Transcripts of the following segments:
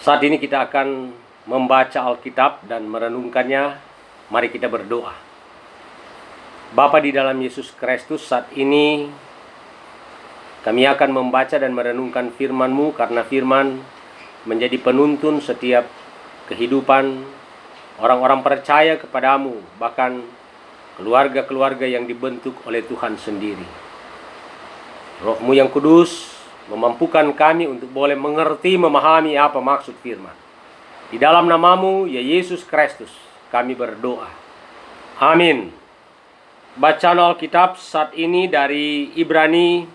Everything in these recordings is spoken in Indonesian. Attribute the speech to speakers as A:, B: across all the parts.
A: Saat ini kita akan membaca Alkitab dan merenungkannya. Mari kita berdoa. Bapa di dalam Yesus Kristus, saat ini kami akan membaca dan merenungkan firman-Mu, karena firman menjadi penuntun setiap kehidupan orang-orang percaya kepadamu, bahkan keluarga-keluarga yang dibentuk oleh Tuhan sendiri. Roh-Mu yang kudus memampukan kami untuk boleh mengerti, memahami apa maksud firman. Di dalam nama-Mu, ya Yesus Kristus, kami berdoa. Amin. Bacaan Alkitab saat ini dari Ibrani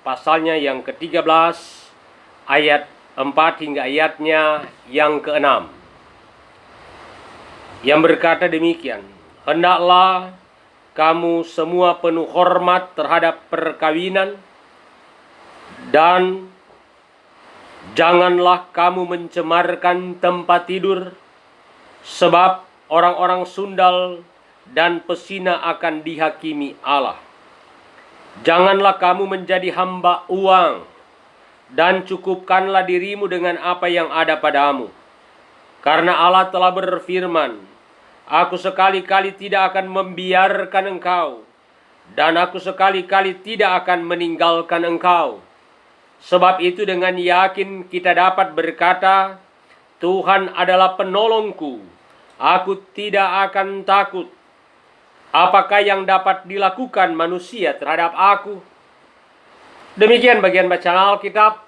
A: pasalnya yang ke-13, ayat 4 hingga ayatnya yang ke-6. Yang berkata demikian, "Hendaklah kamu semua penuh hormat terhadap perkawinan, dan janganlah kamu mencemarkan tempat tidur, sebab orang-orang sundal dan pesina akan dihakimi Allah. Janganlah kamu menjadi hamba uang, dan cukupkanlah dirimu dengan apa yang ada padamu. Karena Allah telah berfirman, Aku sekali-kali tidak akan membiarkan engkau, dan aku sekali-kali tidak akan meninggalkan engkau. Sebab itu dengan yakin kita dapat berkata, Tuhan adalah penolongku, aku tidak akan takut. Apakah yang dapat dilakukan manusia terhadap aku?" Demikian bagian bacaan Alkitab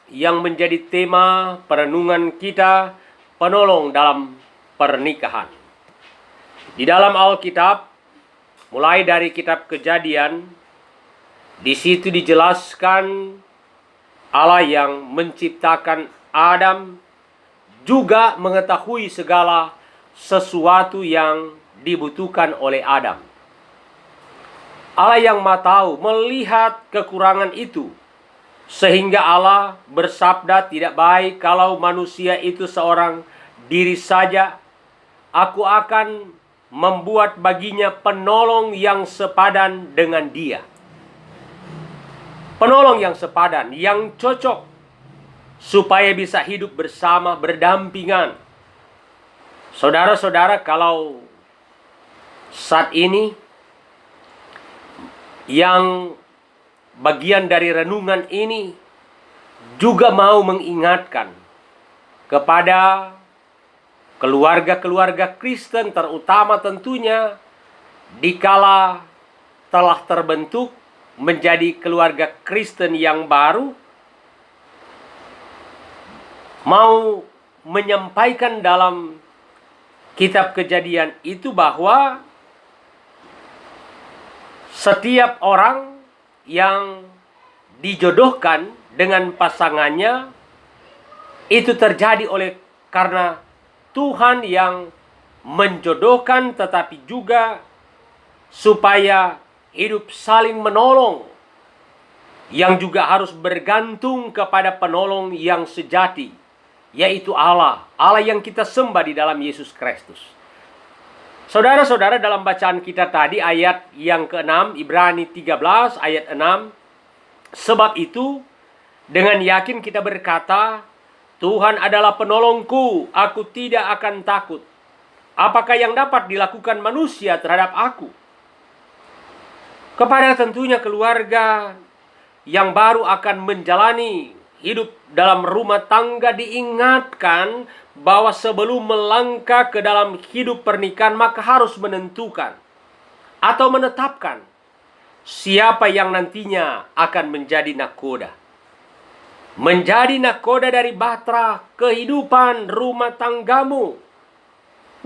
A: yang menjadi tema perenungan kita, penolong dalam pernikahan. Di dalam Alkitab, mulai dari kitab Kejadian, di situ dijelaskan Allah yang menciptakan Adam juga mengetahui segala sesuatu yang dibutuhkan oleh Adam. Allah yang Maha Tahu melihat kekurangan itu, sehingga Allah bersabda, "Tidak baik kalau manusia itu seorang diri saja. Aku akan membuat baginya penolong yang sepadan dengan dia." Penolong yang sepadan, yang cocok, supaya bisa hidup bersama, berdampingan. Saudara-saudara, kalau saat ini yang bagian dari renungan ini juga mau mengingatkan kepada keluarga-keluarga Kristen, terutama tentunya dikala telah terbentuk menjadi keluarga Kristen yang baru, mau menyampaikan dalam kitab Kejadian itu bahwa setiap orang yang dijodohkan dengan pasangannya itu terjadi oleh karena Tuhan yang menjodohkan, tetapi juga supaya hidup saling menolong, yang juga harus bergantung kepada penolong yang sejati, yaitu Allah yang kita sembah di dalam Yesus Kristus. Saudara-saudara, dalam bacaan kita tadi ayat yang ke-6, Ibrani 13 ayat 6, "Sebab itu dengan yakin kita berkata, Tuhan adalah penolongku, aku tidak akan takut. Apakah yang dapat dilakukan manusia terhadap aku?" Kepada tentunya keluarga yang baru akan menjalani hidup dalam rumah tangga diingatkan bahwa sebelum melangkah ke dalam hidup pernikahan, maka harus menentukan atau menetapkan siapa yang nantinya akan menjadi nakoda. Menjadi nakoda dari bahtera kehidupan rumah tanggamu.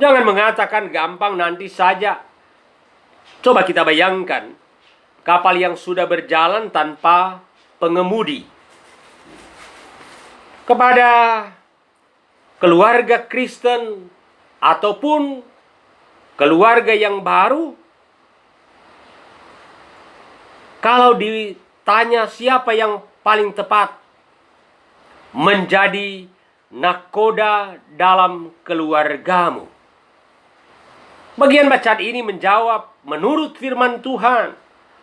A: Jangan mengatakan gampang nanti saja. Coba kita bayangkan kapal yang sudah berjalan tanpa pengemudi. Kepada keluarga Kristen ataupun keluarga yang baru, kalau ditanya siapa yang paling tepat menjadi nakoda dalam keluargamu, bagian bacaan ini menjawab, menurut firman Tuhan,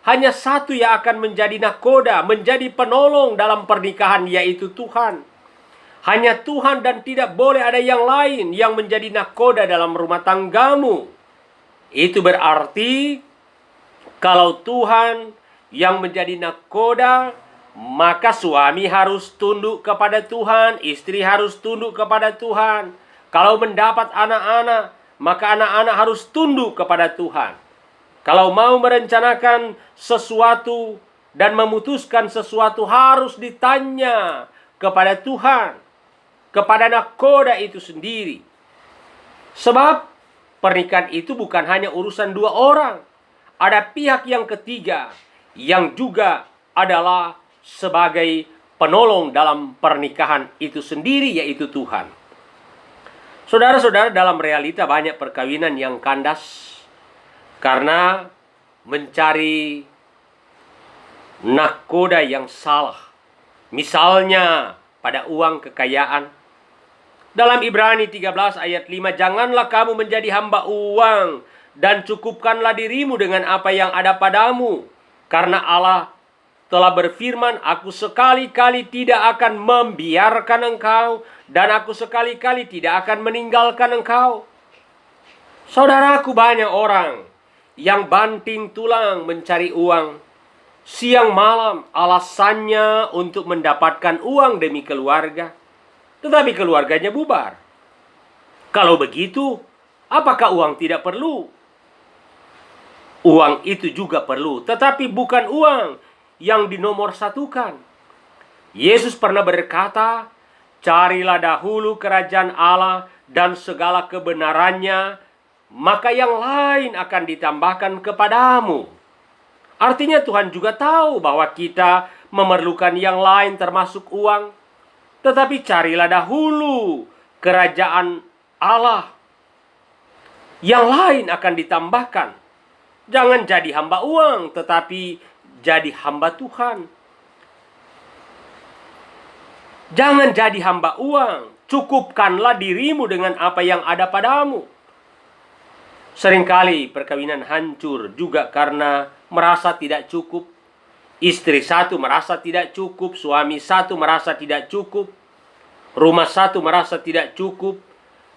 A: hanya satu yang akan menjadi nakoda, menjadi penolong dalam pernikahan, yaitu Tuhan. Hanya Tuhan dan tidak boleh ada yang lain yang menjadi nahkoda dalam rumah tanggamu. Itu berarti kalau Tuhan yang menjadi nahkoda, maka suami harus tunduk kepada Tuhan, istri harus tunduk kepada Tuhan. Kalau mendapat anak-anak, maka anak-anak harus tunduk kepada Tuhan. Kalau mau merencanakan sesuatu dan memutuskan sesuatu harus ditanya kepada Tuhan, kepada nahkoda itu sendiri. Sebab pernikahan itu bukan hanya urusan dua orang. Ada pihak yang ketiga yang juga adalah sebagai penolong dalam pernikahan itu sendiri, yaitu Tuhan. Saudara-saudara, dalam realita banyak perkawinan yang kandas karena mencari nahkoda yang salah. Misalnya pada uang kekayaan. Dalam Ibrani 13 ayat 5, janganlah kamu menjadi hamba uang dan cukupkanlah dirimu dengan apa yang ada padamu. Karena Allah telah berfirman, aku sekali-kali tidak akan membiarkan engkau dan aku sekali-kali tidak akan meninggalkan engkau. Saudaraku, banyak orang yang banting tulang mencari uang. Siang malam alasannya untuk mendapatkan uang demi keluarga. Tetapi keluarganya bubar. Kalau begitu, apakah uang tidak perlu? Uang itu juga perlu, tetapi bukan uang yang dinomorsatukan. Yesus pernah berkata, carilah dahulu kerajaan Allah dan segala kebenarannya, maka yang lain akan ditambahkan kepadamu. Artinya Tuhan juga tahu bahwa kita memerlukan yang lain termasuk uang. Tetapi carilah dahulu kerajaan Allah. Yang lain akan ditambahkan. Jangan jadi hamba uang, tetapi jadi hamba Tuhan. Jangan jadi hamba uang. Cukupkanlah dirimu dengan apa yang ada padamu. Seringkali perkawinan hancur juga karena merasa tidak cukup. Istri satu merasa tidak cukup, suami satu merasa tidak cukup, rumah satu merasa tidak cukup.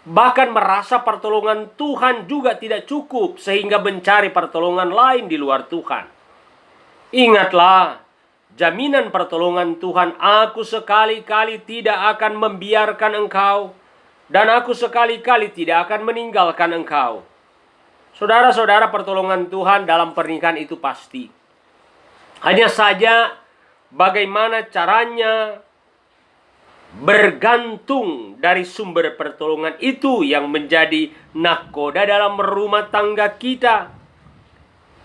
A: Bahkan merasa pertolongan Tuhan juga tidak cukup sehingga mencari pertolongan lain di luar Tuhan. Ingatlah, jaminan pertolongan Tuhan, aku sekali-kali tidak akan membiarkan engkau dan aku sekali-kali tidak akan meninggalkan engkau. Saudara-saudara, pertolongan Tuhan dalam pernikahan itu pasti. Hanya saja bagaimana caranya bergantung dari sumber pertolongan itu yang menjadi nahkoda dalam rumah tangga kita.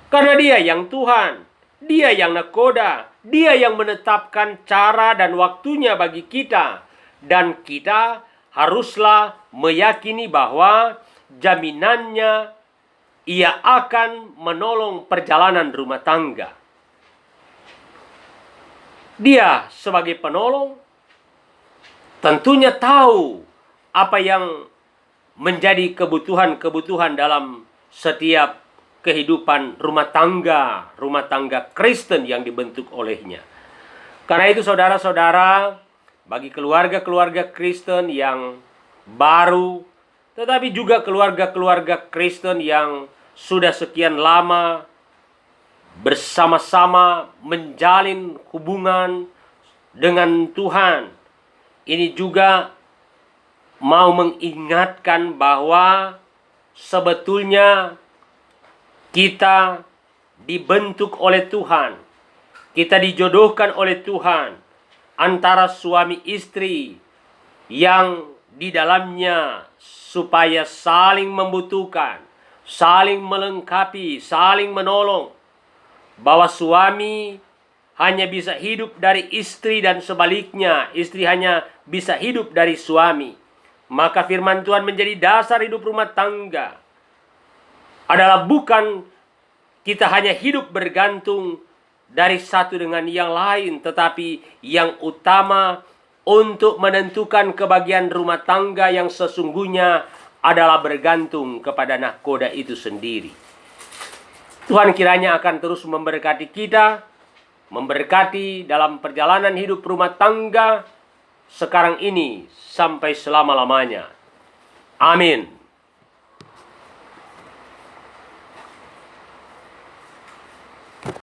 A: Karena Dia yang Tuhan, Dia yang nahkoda, Dia yang menetapkan cara dan waktunya bagi kita. Dan kita haruslah meyakini bahwa jaminannya Ia akan menolong perjalanan rumah tangga. Dia sebagai penolong tentunya tahu apa yang menjadi kebutuhan-kebutuhan dalam setiap kehidupan rumah tangga Kristen yang dibentuk olehnya. Karena itu saudara-saudara, bagi keluarga-keluarga Kristen yang baru, tetapi juga keluarga-keluarga Kristen yang sudah sekian lama bersama-sama menjalin hubungan dengan Tuhan, ini juga mau mengingatkan bahwa sebetulnya kita dibentuk oleh Tuhan, kita dijodohkan oleh Tuhan antara suami istri yang di dalamnya supaya saling membutuhkan, saling melengkapi, saling menolong. Bahwa suami hanya bisa hidup dari istri dan sebaliknya, istri hanya bisa hidup dari suami. Maka firman Tuhan menjadi dasar hidup rumah tangga adalah bukan kita hanya hidup bergantung dari satu dengan yang lain, tetapi yang utama untuk menentukan kebahagiaan rumah tangga yang sesungguhnya adalah bergantung kepada nahkoda itu sendiri. Tuhan kiranya akan terus memberkati kita, memberkati dalam perjalanan hidup rumah tangga, sekarang ini sampai selama-lamanya. Amin.